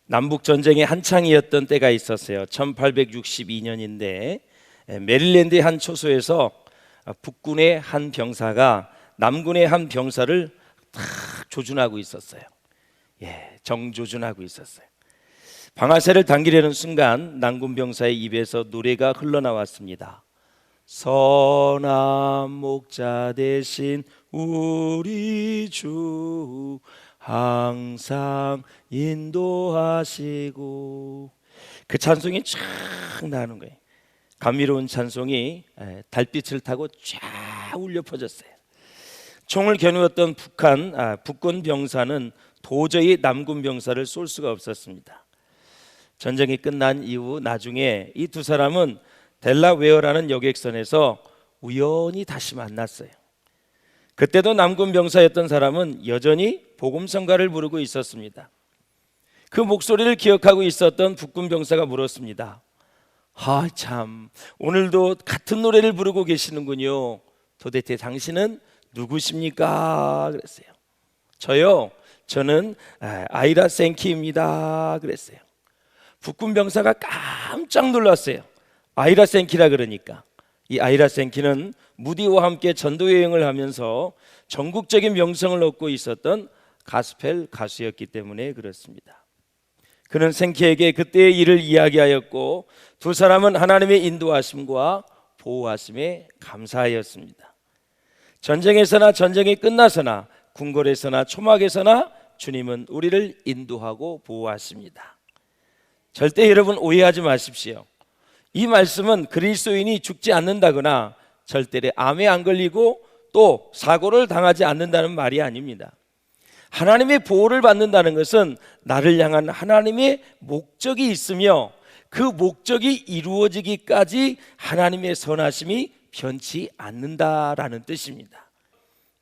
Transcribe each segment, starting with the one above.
남북 전쟁이 한창이었던 때가 있었어요. 1862년인데 메릴랜드의 한 초소에서 북군의 한 병사가 남군의 한 병사를 탁 조준하고 있었어요. 정조준하고 있었어요. 방아쇠를 당기려는 순간 남군 병사의 입에서 노래가 흘러나왔습니다. 선한 목자 대신 우리 주 항상 인도하시고, 그 찬송이 쫙 나오는 거예요. 감미로운 찬송이 달빛을 타고 쫙 울려 퍼졌어요. 총을 겨누었던 북군 병사는 도저히 남군 병사를 쏠 수가 없었습니다. 전쟁이 끝난 이후 나중에 이 두 사람은 델라웨어라는 여객선에서 우연히 다시 만났어요. 그때도 남군 병사였던 사람은 여전히 복음성가를 부르고 있었습니다. 그 목소리를 기억하고 있었던 북군 병사가 물었습니다. 참, 오늘도 같은 노래를 부르고 계시는군요. 도대체 당신은 누구십니까? 그랬어요. 저는 아이라 생키입니다. 그랬어요. 북군 병사가 깜짝 놀랐어요. 아이라 생키라 그러니까. 이 아이라 생키는 무디와 함께 전도 여행을 하면서 전국적인 명성을 얻고 있었던 가스펠 가수였기 때문에 그렇습니다. 그는 생키에게 그때의 일을 이야기하였고 두 사람은 하나님의 인도하심과 보호하심에 감사하였습니다. 전쟁에서나 전쟁이 끝나서나 궁궐에서나 초막에서나 주님은 우리를 인도하고 보호하십니다. 절대 여러분 오해하지 마십시오. 이 말씀은 그리스도인이 죽지 않는다거나 절대로 암에 안 걸리고 또 사고를 당하지 않는다는 말이 아닙니다. 하나님의 보호를 받는다는 것은 나를 향한 하나님의 목적이 있으며 그 목적이 이루어지기까지 하나님의 선하심이 변치 않는다라는 뜻입니다.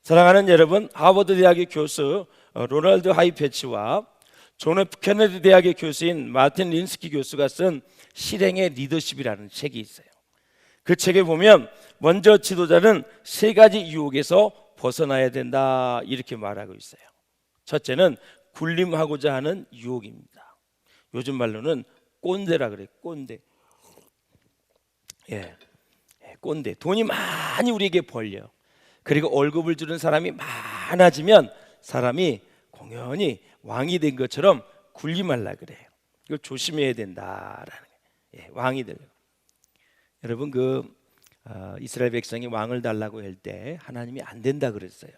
사랑하는 여러분, 하버드 대학의 교수 로널드 하이패치와 존 F 케네디 대학의 교수인 마틴 린스키 교수가 쓴 실행의 리더십이라는 책이 있어요. 그 책에 보면 먼저 지도자는 세 가지 유혹에서 벗어나야 된다 이렇게 말하고 있어요. 첫째는 군림하고자 하는 유혹입니다. 요즘 말로는 꼰대라 그래요. 꼰대. 꼰대. 돈이 많이 우리에게 벌려. 그리고 월급을 주는 사람이 많아지면 사람이 공연히 왕이 된 것처럼 군림하려 그래요. 이걸 조심해야 된다라는 거예요. 왕이 되려. 여러분 이스라엘 백성이 왕을 달라고 할 때 하나님이 안 된다 그랬어요.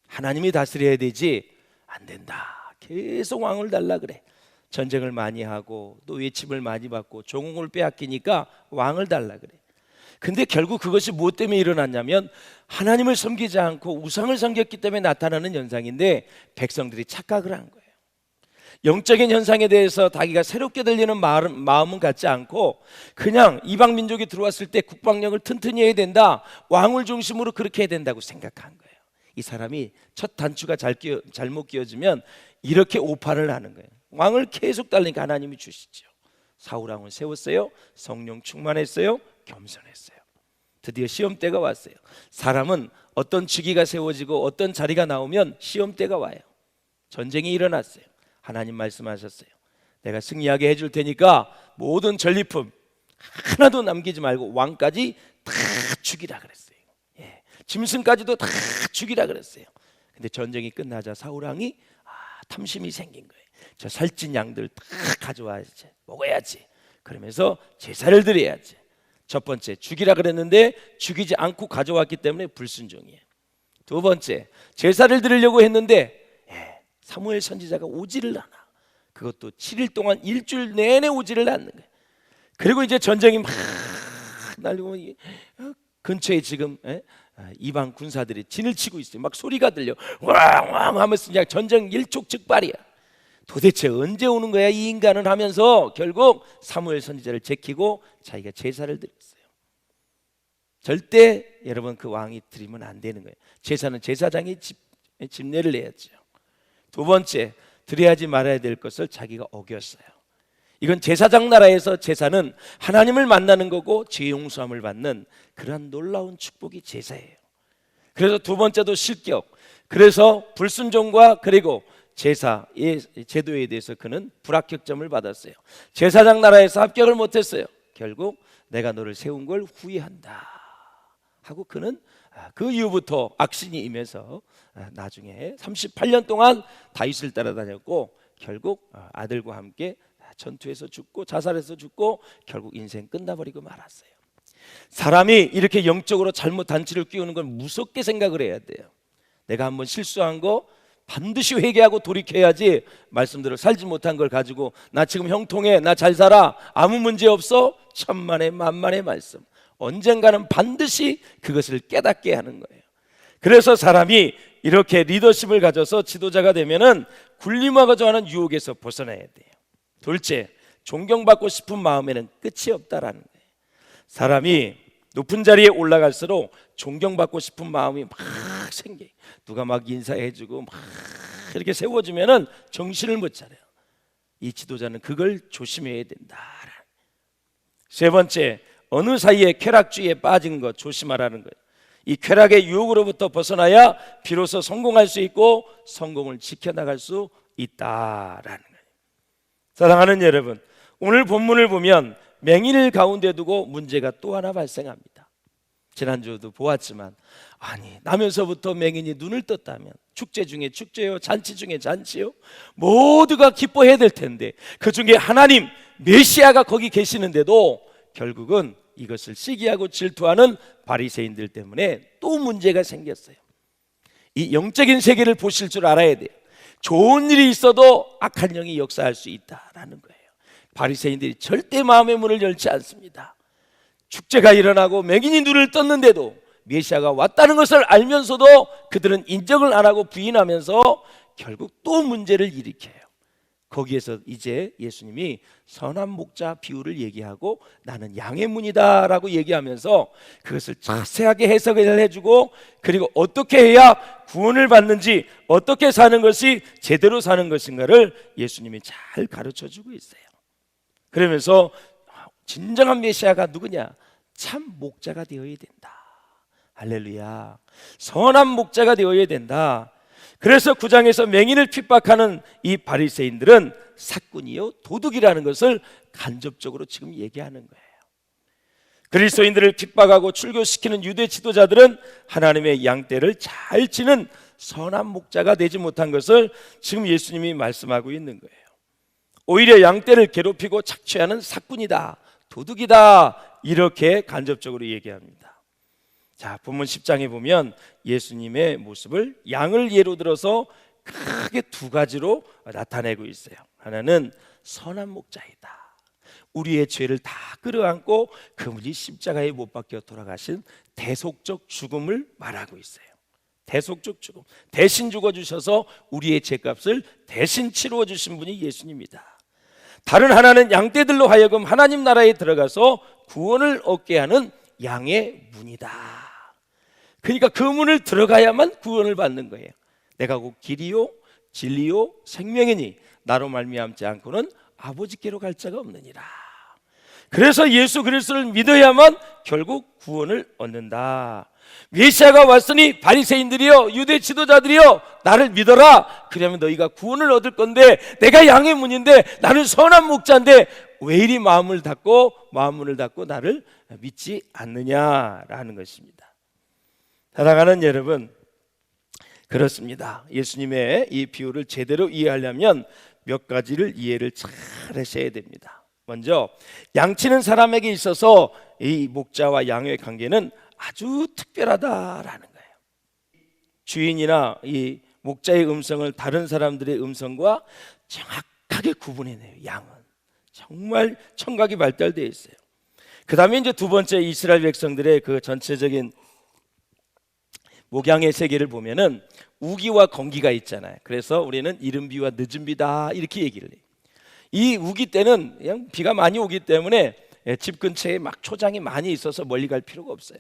하나님이 다스려야 되지 안 된다. 계속 왕을 달라 그래. 전쟁을 많이 하고 또 외침을 많이 받고 종국을 빼앗기니까 왕을 달라 그래. 근데 결국 그것이 무엇 때문에 일어났냐면 하나님을 섬기지 않고 우상을 섬겼기 때문에 나타나는 현상인데 백성들이 착각을 한 거예요. 영적인 현상에 대해서 자기가 새롭게 들리는 마음은 갖지 않고 그냥 이방 민족이 들어왔을 때 국방력을 튼튼히 해야 된다, 왕을 중심으로 그렇게 해야 된다고 생각한 거예요. 이 사람이 첫 단추가 잘못 끼워지면 이렇게 오판을 하는 거예요. 왕을 계속 달리니까 하나님이 주시죠. 사울 왕을 세웠어요. 성령 충만했어요. 겸손했어요. 드디어 시험대가 왔어요. 사람은 어떤 주기가 세워지고 어떤 자리가 나오면 시험대가 와요. 전쟁이 일어났어요. 하나님 말씀하셨어요. 내가 승리하게 해줄 테니까 모든 전리품 하나도 남기지 말고 왕까지 다 죽이라 그랬어요. 짐승까지도 다 죽이라 그랬어요. 근데 전쟁이 끝나자 사울 왕이 탐심이 생긴 거예요. 저 살찐 양들 다 가져와야지, 먹어야지. 그러면서 제사를 드려야지. 첫 번째, 죽이라 그랬는데 죽이지 않고 가져왔기 때문에 불순종이에요. 두 번째, 제사를 드리려고 했는데 사무엘 선지자가 오지를 않아. 그것도 7일 동안 일주일 내내 오지를 않는 거예요. 그리고 이제 전쟁이 막 날리고 근처에 지금 이방 군사들이 진을 치고 있어요. 막 소리가 들려. 왕왕 하면서 그냥 전쟁 일촉즉발이야. 도대체 언제 오는 거야 이 인간은 하면서 결국 사무엘 선지자를 제키고 자기가 제사를 드렸어요. 절대 여러분 그 왕이 드리면 안 되는 거예요. 제사는 제사장이 집례를 해야죠. 두 번째, 드려야지 말아야 될 것을 자기가 어겼어요. 이건 제사장 나라에서 제사는 하나님을 만나는 거고 죄 용서함을 받는 그러한 놀라운 축복이 제사예요. 그래서 두 번째도 실격. 그래서 불순종과 그리고 제사의 제도에 대해서 그는 불합격점을 받았어요. 제사장 나라에서 합격을 못했어요. 결국 내가 너를 세운 걸 후회한다 하고 그는 그 이후부터 악신이 임해서 나중에 38년 동안 다윗을 따라다녔고 결국 아들과 함께 전투에서 죽고 자살해서 죽고 결국 인생 끝나버리고 말았어요. 사람이 이렇게 영적으로 잘못 단치를 끼우는 건 무섭게 생각을 해야 돼요. 내가 한번 실수한 거 반드시 회개하고 돌이켜야지, 말씀대로 살지 못한 걸 가지고 나 지금 형통해, 나 잘 살아, 아무 문제 없어, 천만의 만만의 말씀. 언젠가는 반드시 그것을 깨닫게 하는 거예요. 그래서 사람이 이렇게 리더십을 가져서 지도자가 되면은 군림하고자 하는 유혹에서 벗어나야 돼요. 둘째, 존경받고 싶은 마음에는 끝이 없다라는 거예요. 사람이 높은 자리에 올라갈수록 존경받고 싶은 마음이 막 생겨요. 누가 막 인사해주고 막 이렇게 세워주면은 정신을 못 차려요. 이 지도자는 그걸 조심해야 된다. 세 번째, 어느 사이에 쾌락주의에 빠진 것 조심하라는 거예요. 이 쾌락의 유혹으로부터 벗어나야 비로소 성공할 수 있고 성공을 지켜나갈 수 있다라는 거예요. 사랑하는 여러분, 오늘 본문을 보면 맹인을 가운데 두고 문제가 또 하나 발생합니다. 지난주도 보았지만, 아니 나면서부터 맹인이 눈을 떴다면 축제 중에 축제요, 잔치 중에 잔치요, 모두가 기뻐해야 될 텐데 그 중에 하나님 메시아가 거기 계시는데도 결국은 이것을 시기하고 질투하는 바리새인들 때문에 또 문제가 생겼어요. 이 영적인 세계를 보실 줄 알아야 돼요. 좋은 일이 있어도 악한 영이 역사할 수 있다라는 거예요. 바리새인들이 절대 마음의 문을 열지 않습니다. 축제가 일어나고 맹인이 눈을 떴는데도 메시아가 왔다는 것을 알면서도 그들은 인정을 안 하고 부인하면서 결국 또 문제를 일으켜요. 거기에서 이제 예수님이 선한 목자 비유를 얘기하고 나는 양의 문이다 라고 얘기하면서 그것을 자세하게 해석을 해주고, 그리고 어떻게 해야 구원을 받는지, 어떻게 사는 것이 제대로 사는 것인가를 예수님이 잘 가르쳐주고 있어요. 그러면서 진정한 메시아가 누구냐? 참 목자가 되어야 된다. 할렐루야. 선한 목자가 되어야 된다. 그래서 9장에서 맹인을 핍박하는 이 바리새인들은 사꾼이요 도둑이라는 것을 간접적으로 지금 얘기하는 거예요. 그리스도인들을 핍박하고 출교시키는 유대 지도자들은 하나님의 양떼를 잘 치는 선한 목자가 되지 못한 것을 지금 예수님이 말씀하고 있는 거예요. 오히려 양떼를 괴롭히고 착취하는 사꾼이다, 도둑이다, 이렇게 간접적으로 얘기합니다. 자, 본문 10장에 보면 예수님의 모습을 양을 예로 들어서 크게 두 가지로 나타내고 있어요. 하나는 선한 목자이다. 우리의 죄를 다 끌어안고 그분이 십자가에 못 박혀 돌아가신 대속적 죽음을 말하고 있어요. 대속적 죽음, 대신 죽어주셔서 우리의 죄값을 대신 치루어 주신 분이 예수님이다. 다른 하나는 양떼들로 하여금 하나님 나라에 들어가서 구원을 얻게 하는 양의 문이다. 그러니까 그 문을 들어가야만 구원을 받는 거예요. 내가 곧 길이요 진리요 생명이니 나로 말미암지 않고는 아버지께로 갈 자가 없느니라. 그래서 예수 그리스도를 믿어야만 결국 구원을 얻는다. 메시아가 왔으니 바리새인들이여 유대 지도자들이여 나를 믿어라. 그러면 너희가 구원을 얻을 건데, 내가 양의 문인데, 나는 선한 목자인데 왜 이리 마음을 닫고 마음문을 닫고 나를 믿지 않느냐라는 것입니다. 사랑하는 여러분, 그렇습니다. 예수님의 이 비유를 제대로 이해하려면 몇 가지를 이해를 잘 하셔야 됩니다. 먼저 양치는 사람에게 있어서 이 목자와 양의 관계는 아주 특별하다라는 거예요. 주인이나 이 목자의 음성을 다른 사람들의 음성과 정확하게 구분해내요. 양은 정말 청각이 발달되어 있어요. 그 다음에 이제 두 번째, 이스라엘 백성들의 그 전체적인 목양의 세계를 보면은 우기와 건기가 있잖아요. 그래서 우리는 이른 비와 늦은 비다 이렇게 얘기를 해요. 이 우기 때는 그냥 비가 많이 오기 때문에 집 근처에 막 초장이 많이 있어서 멀리 갈 필요가 없어요.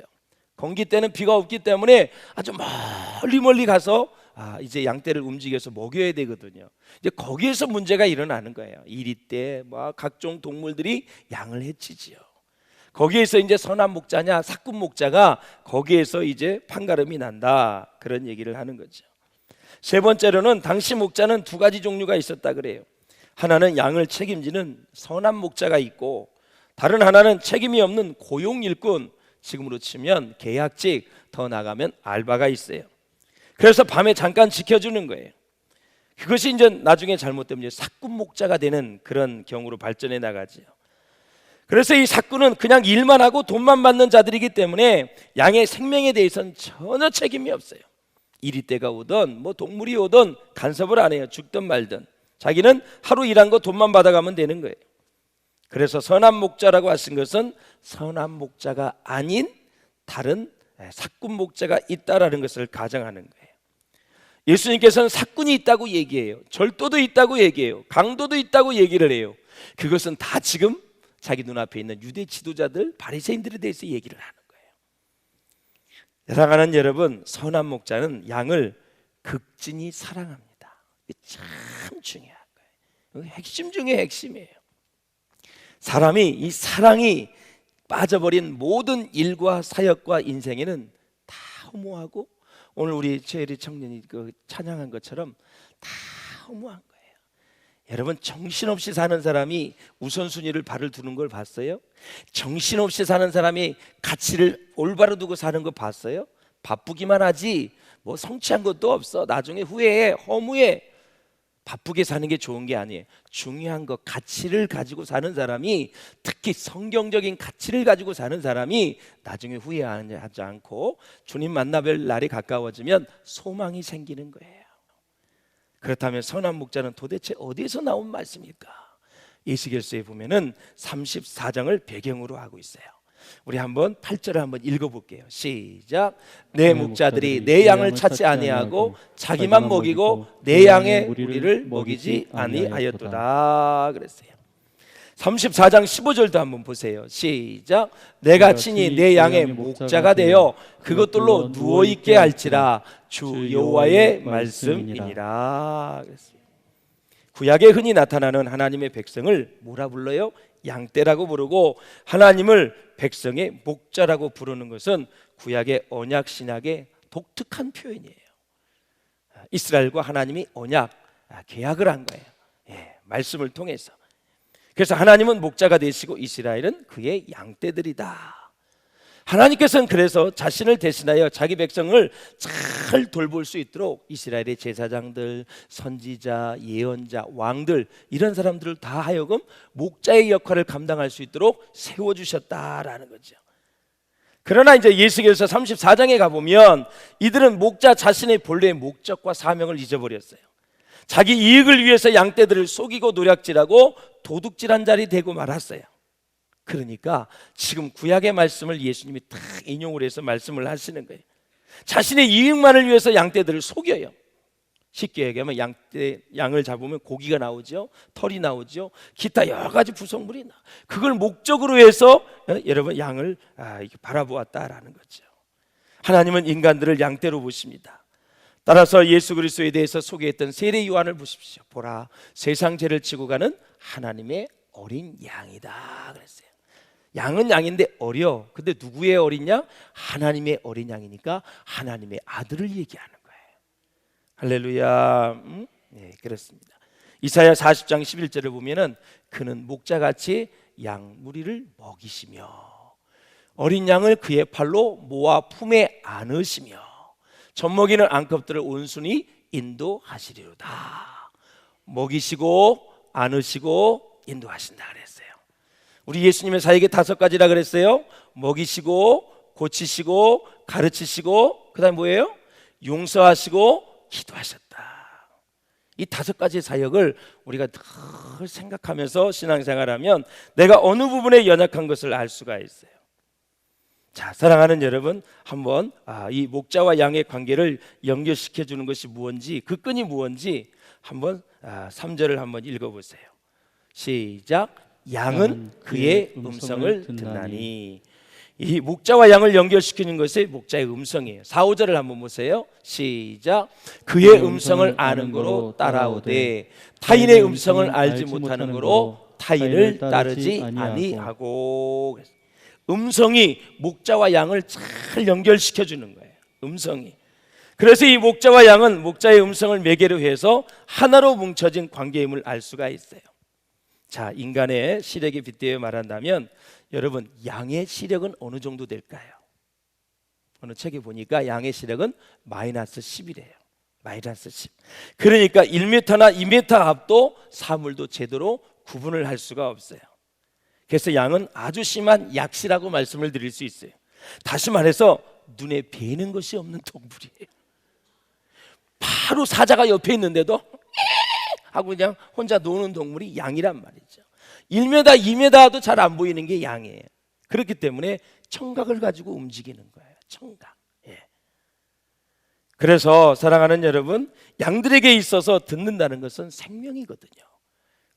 건기 때는 비가 없기 때문에 아주 멀리 가서 이제 양떼를 움직여서 먹여야 되거든요. 이제 거기에서 문제가 일어나는 거예요. 이리 때 각종 동물들이 양을 해치지요. 거기에서 이제 선한 목자냐 사꾼 목자가 거기에서 이제 판가름이 난다, 그런 얘기를 하는 거죠. 세 번째로는 당시 목자는 두 가지 종류가 있었다 그래요. 하나는 양을 책임지는 선한 목자가 있고, 다른 하나는 책임이 없는 고용 일꾼, 지금으로 치면 계약직, 더 나가면 알바가 있어요. 그래서 밤에 잠깐 지켜주는 거예요. 그것이 이제 나중에 잘못되면 사꾼 목자가 되는 그런 경우로 발전해 나가지요. 그래서 이 사꾼은 그냥 일만 하고 돈만 받는 자들이기 때문에 양의 생명에 대해서는 전혀 책임이 없어요. 이리 때가 오든 뭐 동물이 오든 간섭을 안 해요. 죽든 말든 자기는 하루 일한 거 돈만 받아가면 되는 거예요. 그래서 선한 목자라고 하신 것은 선한 목자가 아닌 다른 사꾼 목자가 있다라는 것을 가정하는 거예요. 예수님께서는 사꾼이 있다고 얘기해요. 절도도 있다고 얘기해요. 강도도 있다고 얘기를 해요. 그것은 다 지금 자기 눈앞에 있는 유대 지도자들, 바리새인들에 대해서 얘기를 하는 거예요. 사랑하는 여러분, 선한 목자는 양을 극진히 사랑합니다. 이게 참 중요한 거예요. 핵심 중에 핵심이에요. 사람이 이 사랑이 빠져버린 모든 일과 사역과 인생에는 다 허무하고, 오늘 우리 최혜리 청년이 그 찬양한 것처럼 다 허무한 거예요. 여러분, 정신없이 사는 사람이 우선순위를 발을 두는 걸 봤어요? 정신없이 사는 사람이 가치를 올바로 두고 사는 거 봤어요? 바쁘기만 하지 뭐 성취한 것도 없어. 나중에 후회해, 허무해. 바쁘게 사는 게 좋은 게 아니에요. 중요한 거, 가치를 가지고 사는 사람이, 특히 성경적인 가치를 가지고 사는 사람이 나중에 후회하지 않고 주님 만나뵐 날이 가까워지면 소망이 생기는 거예요. 그렇다면 선한 목자는 도대체 어디에서 나온 말씀일까? 에스겔서에 보면은 34장을 배경으로 하고 있어요. 우리 한번 8절을 한번 읽어볼게요. 시작. 내 목자들이 내 양을 찾지 아니하고 자기만 먹이고 내 양의 무리를 먹이지 아니하였도다 그랬어요. 34장 15절도 한번 보세요. 시작. 내가 친히 내 양의 목자가 되어 그것들로 누워있게 할지라 주 여호와의 말씀이니라 그랬어요. 구약에 흔히 나타나는 하나님의 백성을 뭐라 불러요? 양떼라고 부르고, 하나님을 백성의 목자라고 부르는 것은 구약의 언약 신약의 독특한 표현이에요. 이스라엘과 하나님이 언약, 계약을 한 거예요. 말씀을 통해서. 그래서 하나님은 목자가 되시고 이스라엘은 그의 양떼들이다. 하나님께서는 그래서 자신을 대신하여 자기 백성을 잘 돌볼 수 있도록 이스라엘의 제사장들, 선지자, 예언자, 왕들, 이런 사람들을 다 하여금 목자의 역할을 감당할 수 있도록 세워주셨다라는 거죠. 그러나 이제 예수께서 34장에 가보면 이들은 목자 자신의 본래의 목적과 사명을 잊어버렸어요. 자기 이익을 위해서 양떼들을 속이고 노략질하고 도둑질한 자리 되고 말았어요. 그러니까 지금 구약의 말씀을 예수님이 딱 인용을 해서 말씀을 하시는 거예요. 자신의 이익만을 위해서 양떼들을 속여요. 쉽게 얘기하면 양을 잡으면 고기가 나오죠, 털이 나오죠, 기타 여러 가지 구성물이 나. 그걸 목적으로 해서 여러분 양을 이렇게 바라보았다라는 거죠. 하나님은 인간들을 양떼로 보십니다. 따라서 예수 그리스도에 대해서 소개했던 세례 요한을 보십시오. 보라, 세상 죄를 지고 가는 하나님의 어린 양이다 그랬어요. 양은 양인데 어려. 근데 누구의 어린 양? 하나님의 어린 양이니까 하나님의 아들을 얘기하는 거예요. 할렐루야. 네, 그렇습니다. 이사야 40장 11절을 보면은 그는 목자같이 양 무리를 먹이시며 어린 양을 그의 팔로 모아 품에 안으시며 젖먹이는 암컷들을 온순히 인도하시리로다. 먹이시고 안으시고 인도하신다 그랬어요. 우리 예수님의 사역이 5가지라 그랬어요. 먹이시고 고치시고 가르치시고 그다음 뭐예요? 용서하시고 기도하셨다. 이 5가지 사역을 우리가 늘 생각하면서 신앙생활하면 내가 어느 부분에 연약한 것을 알 수가 있어요. 자, 사랑하는 여러분, 한번 이 목자와 양의 관계를 연결시켜 주는 것이 무엇인지, 그 끈이 무엇인지 한번 3절을 한번 읽어보세요. 시작. 양은 그의 음성을 듣나니. 이 목자와 양을 연결시키는 것이 목자의 음성이에요. 4, 5절을 한번 보세요. 시작. 그의 음성을 아는 거로 따라오되 타인의 음성을 알지 못하는 거로 타인을 따르지 아니하고. 음성이 목자와 양을 잘 연결시켜 주는 거예요. 음성이. 그래서 이 목자와 양은 목자의 음성을 매개로 해서 하나로 뭉쳐진 관계임을 알 수가 있어요. 자, 인간의 시력에 빗대어 말한다면 여러분, 양의 시력은 어느 정도 될까요? 어느 책에 보니까 양의 시력은 마이너스 10이래요. 마이너스 10. 그러니까 1m나 2m 앞도 사물도 제대로 구분을 할 수가 없어요. 그래서 양은 아주 심한 약시라고 말씀을 드릴 수 있어요. 다시 말해서 눈에 뵈는 것이 없는 동물이에요. 바로 사자가 옆에 있는데도 하고 그냥 혼자 노는 동물이 양이란 말이죠. 1m, 2m도 잘 안 보이는 게 양이에요. 그렇기 때문에 청각을 가지고 움직이는 거예요. 청각. 예. 그래서 사랑하는 여러분, 양들에게 있어서 듣는다는 것은 생명이거든요.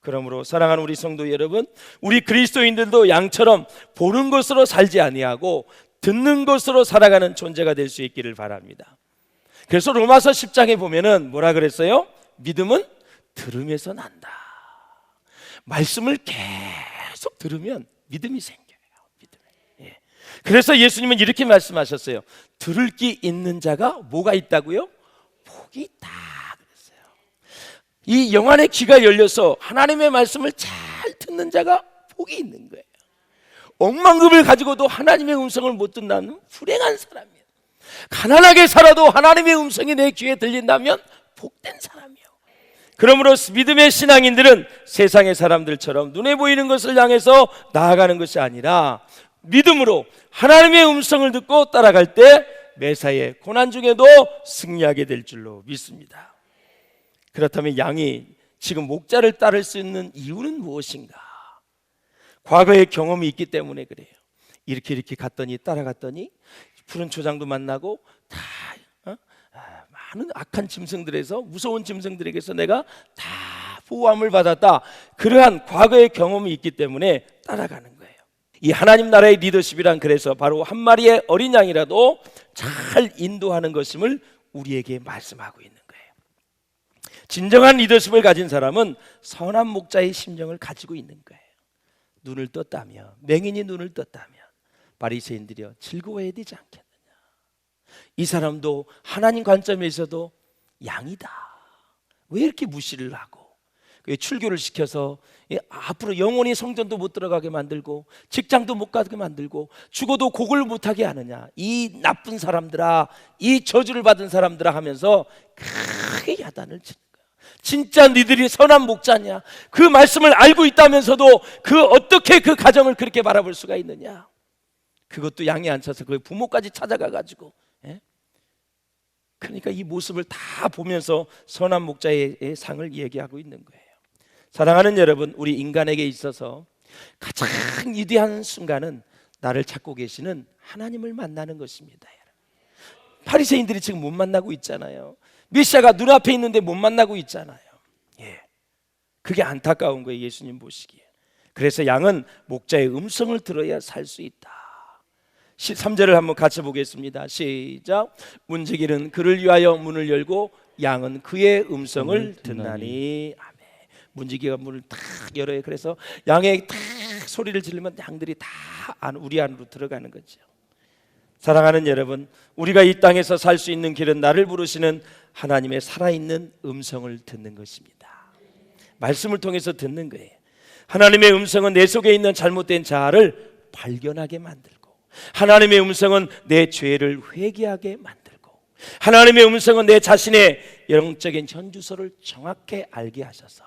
그러므로 사랑하는 우리 성도 여러분, 우리 그리스도인들도 양처럼 보는 것으로 살지 아니하고 듣는 것으로 살아가는 존재가 될 수 있기를 바랍니다. 그래서 로마서 10장에 보면은 뭐라 그랬어요? 믿음은 들음에서 난다. 말씀을 계속 들으면 믿음이 생겨요. 믿음이. 예. 그래서 예수님은 이렇게 말씀하셨어요. 들을 귀 있는 자가 뭐가 있다고요? 복이 있다 그랬어요. 이 영안의 귀가 열려서 하나님의 말씀을 잘 듣는 자가 복이 있는 거예요. 억만금을 가지고도 하나님의 음성을 못 듣는 불행한 사람이에요. 가난하게 살아도 하나님의 음성이 내 귀에 들린다면 복된 사람이에요. 그러므로 믿음의 신앙인들은 세상의 사람들처럼 눈에 보이는 것을 향해서 나아가는 것이 아니라 믿음으로 하나님의 음성을 듣고 따라갈 때 매사에 고난 중에도 승리하게 될 줄로 믿습니다. 그렇다면 양이 지금 목자를 따를 수 있는 이유는 무엇인가? 과거의 경험이 있기 때문에 그래요. 이렇게 갔더니 따라갔더니 푸른 초장도 만나고 다 많은 악한 짐승들에서, 무서운 짐승들에게서 내가 다 보호함을 받았다. 그러한 과거의 경험이 있기 때문에 따라가는 거예요. 이 하나님 나라의 리더십이란 그래서 바로 한 마리의 어린 양이라도 잘 인도하는 것임을 우리에게 말씀하고 있는 거예요. 진정한 리더십을 가진 사람은 선한 목자의 심령을 가지고 있는 거예요. 눈을 떴다면, 맹인이 눈을 떴다면 바리새인들이여 즐거워해야 되지 않겠느냐. 이 사람도 하나님 관점에서도 양이다. 왜 이렇게 무시를 하고 출교를 시켜서 앞으로 영원히 성전도 못 들어가게 만들고 직장도 못 가게 만들고 죽어도 곡을 못하게 하느냐. 이 나쁜 사람들아, 이 저주를 받은 사람들아 하면서 크게 야단을 치는 거야. 진짜 니들이 선한 목자냐? 그 말씀을 알고 있다면서도 어떻게 그 가정을 그렇게 바라볼 수가 있느냐? 그것도 양이 안 차서 그 부모까지 찾아가가지고, 예? 그러니까 이 모습을 다 보면서 선한 목자의 상을 얘기하고 있는 거예요. 사랑하는 여러분, 우리 인간에게 있어서 가장 위대한 순간은 나를 찾고 계시는 하나님을 만나는 것입니다. 바리새인들이 지금 못 만나고 있잖아요. 메시아가 눈앞에 있는데 못 만나고 있잖아요. 예, 그게 안타까운 거예요. 예수님 보시기에. 그래서 양은 목자의 음성을 들어야 살 수 있다. 13절을 한번 같이 보겠습니다. 시작. 문지기는 그를 위하여 문을 열고 양은 그의 음성을 듣나니. 아멘. 문지기가 문을 탁 열어요. 그래서 양의 탁 소리를 지르면 양들이 다 우리 안으로 들어가는 거죠. 사랑하는 여러분, 우리가 이 땅에서 살 수 있는 길은 나를 부르시는 하나님의 살아있는 음성을 듣는 것입니다. 말씀을 통해서 듣는 거예요. 하나님의 음성은 내 속에 있는 잘못된 자아를 발견하게 만들고, 하나님의 음성은 내 죄를 회개하게 만들고, 하나님의 음성은 내 자신의 영적인 현주소를 정확히 알게 하셔서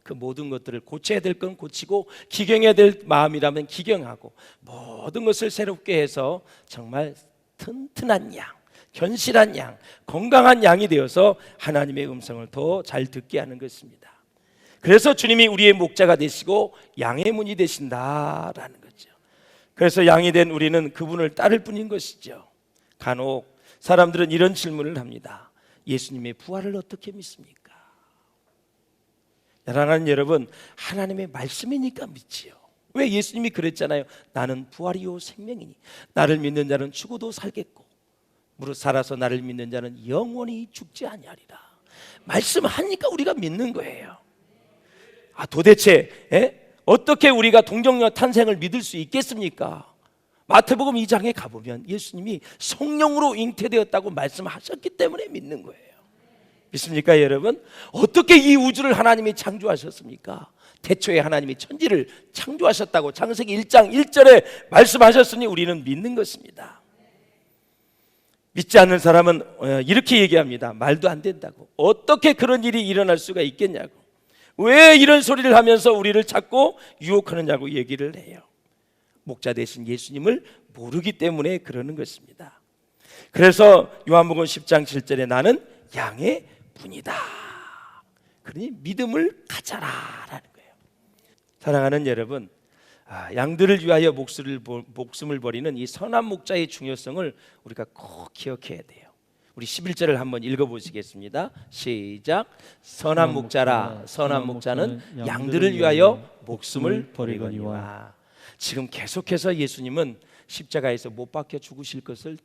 그 모든 것들을 고쳐야 될 건 고치고 기경해야 될 마음이라면 기경하고 모든 것을 새롭게 해서 정말 튼튼한 양, 견실한 양, 건강한 양이 되어서 하나님의 음성을 더 잘 듣게 하는 것입니다. 그래서 주님이 우리의 목자가 되시고 양의 문이 되신다라는 거죠. 그래서 양이 된 우리는 그분을 따를 뿐인 것이죠. 간혹 사람들은 이런 질문을 합니다. 예수님의 부활을 어떻게 믿습니까? 사랑하는 여러분, 하나님의 말씀이니까 믿지요. 왜? 예수님이 그랬잖아요. 나는 부활이요 생명이니 나를 믿는 자는 죽어도 살겠고 무릇 살아서 나를 믿는 자는 영원히 죽지 아니하리라. 말씀하니까 우리가 믿는 거예요. 도대체 어떻게 우리가 동정녀 탄생을 믿을 수 있겠습니까? 마태복음 2장에 가보면 예수님이 성령으로 잉태되었다고 말씀하셨기 때문에 믿는 거예요. 믿습니까 여러분? 어떻게 이 우주를 하나님이 창조하셨습니까? 태초에 하나님이 천지를 창조하셨다고 창세기 1장 1절에 말씀하셨으니 우리는 믿는 것입니다. 믿지 않는 사람은 이렇게 얘기합니다. 말도 안 된다고. 어떻게 그런 일이 일어날 수가 있겠냐고. 왜 이런 소리를 하면서 우리를 자꾸 유혹하느냐고 얘기를 해요. 목자 되신 예수님을 모르기 때문에 그러는 것입니다. 그래서 요한복음 10장 7절에 나는 양의 분이다. 그러니 믿음을 가져라라는 거예요. 사랑하는 여러분, 양들을 위하여 목숨을 버리는 이 선한 목자의 중요성을 우리가 꼭 기억해야 돼요. 우리 11절을 한번 읽어보시겠습니다. 시작. 선한 목자라, 선한 목자는 양들을 위하여 목숨을 버리거니와. 지금 계속해서 예수님은 십자가에서 못 박혀 죽으실 것을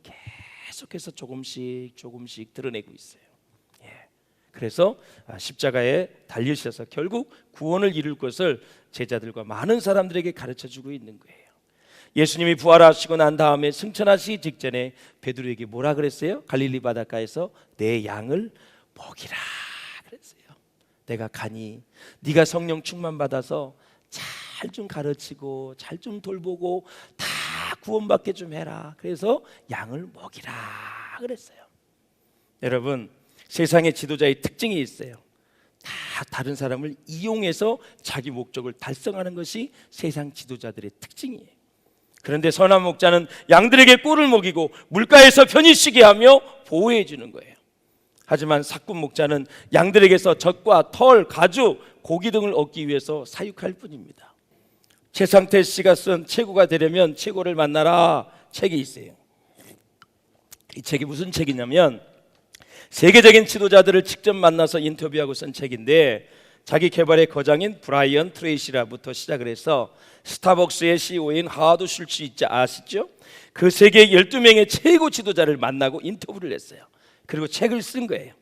계속해서 조금씩 드러내고 있어요. 그래서 십자가에 달리셔서 결국 구원을 이룰 것을 제자들과 많은 사람들에게 가르쳐주고 있는 거예요. 예수님이 부활하시고 난 다음에 승천하시기 직전에 베드로에게 뭐라 그랬어요? 갈릴리 바닷가에서 내 양을 먹이라 그랬어요. 내가 가니 네가 성령 충만 받아서 잘 좀 가르치고 잘 좀 돌보고 다 구원받게 좀 해라. 그래서 양을 먹이라 그랬어요. 여러분, 세상의 지도자의 특징이 있어요. 다 다른 사람을 이용해서 자기 목적을 달성하는 것이 세상 지도자들의 특징이에요. 그런데 선한 목자는 양들에게 꿀을 먹이고 물가에서 편히 쉬게 하며 보호해 주는 거예요. 하지만 사꾼 목자는 양들에게서 젖과 털, 가죽, 고기 등을 얻기 위해서 사육할 뿐입니다. 최상태 씨가 쓴 최고가 되려면 최고를 만나라 책이 있어요. 이 책이 무슨 책이냐면 세계적인 지도자들을 직접 만나서 인터뷰하고 쓴 책인데 자기 개발의 거장인 브라이언 트레이시라부터 시작을 해서 스타벅스의 CEO인 하워드 슐츠 있지 아시죠? 그 세계 12명의 최고 지도자를 만나고 인터뷰를 했어요. 그리고 책을 쓴 거예요.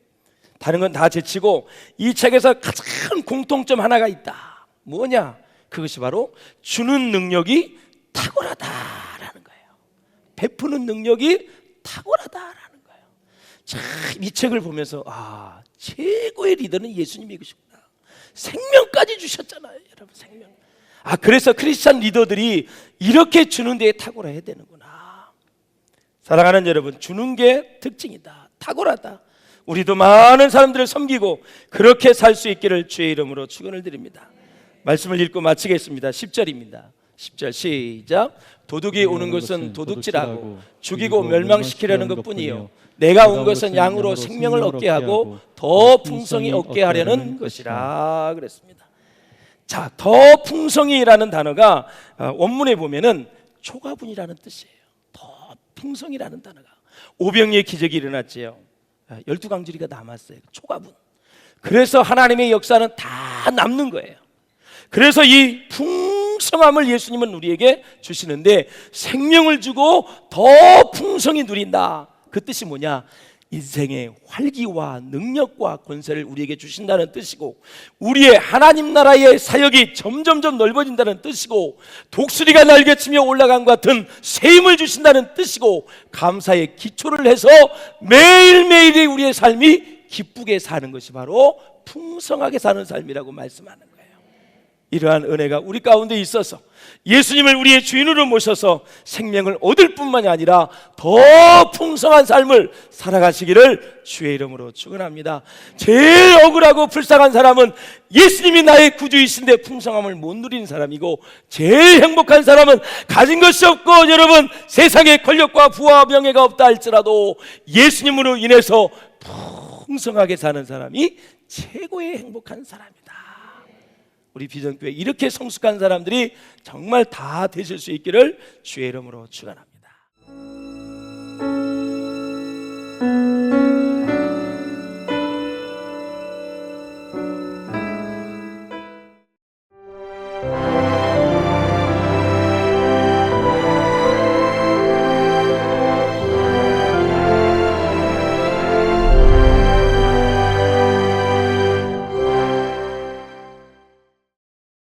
다른 건 다 제치고 이 책에서 가장 공통점 하나가 있다. 뭐냐? 그것이 바로 주는 능력이 탁월하다라는 거예요. 베푸는 능력이 탁월하다라는 거예요. 참 이 책을 보면서 최고의 리더는 예수님이시구나. 생명까지 주셨잖아요, 여러분. 생명. 그래서 크리스찬 리더들이 이렇게 주는 데에 탁월해야 되는구나. 사랑하는 여러분, 주는 게 특징이다. 탁월하다. 우리도 많은 사람들을 섬기고 그렇게 살 수 있기를 주의 이름으로 축원을 드립니다. 말씀을 읽고 마치겠습니다. 10절입니다. 10절 시작. 도둑이 오는 것은 도둑질하고 죽이고 멸망시키려는 것뿐이요 내가 온 것은 양으로 생명을 얻게 하고 더 풍성히 얻게 하려는 것이라 그랬습니다. 자, 더 풍성이라는 단어가 원문에 보면은 초가분이라는 뜻이에요. 더 풍성이라는 단어가 오병이의 기적이 일어났지요. 12강주리가 남았어요. 초가분. 그래서 하나님의 역사는 다 남는 거예요. 그래서 이 풍성함을 예수님은 우리에게 주시는데 생명을 주고 더 풍성히 누린다. 그 뜻이 뭐냐? 인생의 활기와 능력과 권세를 우리에게 주신다는 뜻이고 우리의 하나님 나라의 사역이 점점점 넓어진다는 뜻이고 독수리가 날개치며 올라간 것 같은 새 힘을 주신다는 뜻이고 감사의 기초를 해서 매일매일이 우리의 삶이 기쁘게 사는 것이 바로 풍성하게 사는 삶이라고 말씀하는 거예요. 이러한 은혜가 우리 가운데 있어서 예수님을 우리의 주인으로 모셔서 생명을 얻을 뿐만이 아니라 더 풍성한 삶을 살아가시기를 주의 이름으로 축원합니다. 제일 억울하고 불쌍한 사람은 예수님이 나의 구주이신데 풍성함을 못 누리는 사람이고 제일 행복한 사람은 가진 것이 없고 여러분 세상에 권력과 부와 명예가 없다 할지라도 예수님으로 인해서 풍성하게 사는 사람이 최고의 행복한 사람이다. 우리 비전교회 이렇게 성숙한 사람들이 정말 다 되실 수 있기를 주의 이름으로 축원합니다.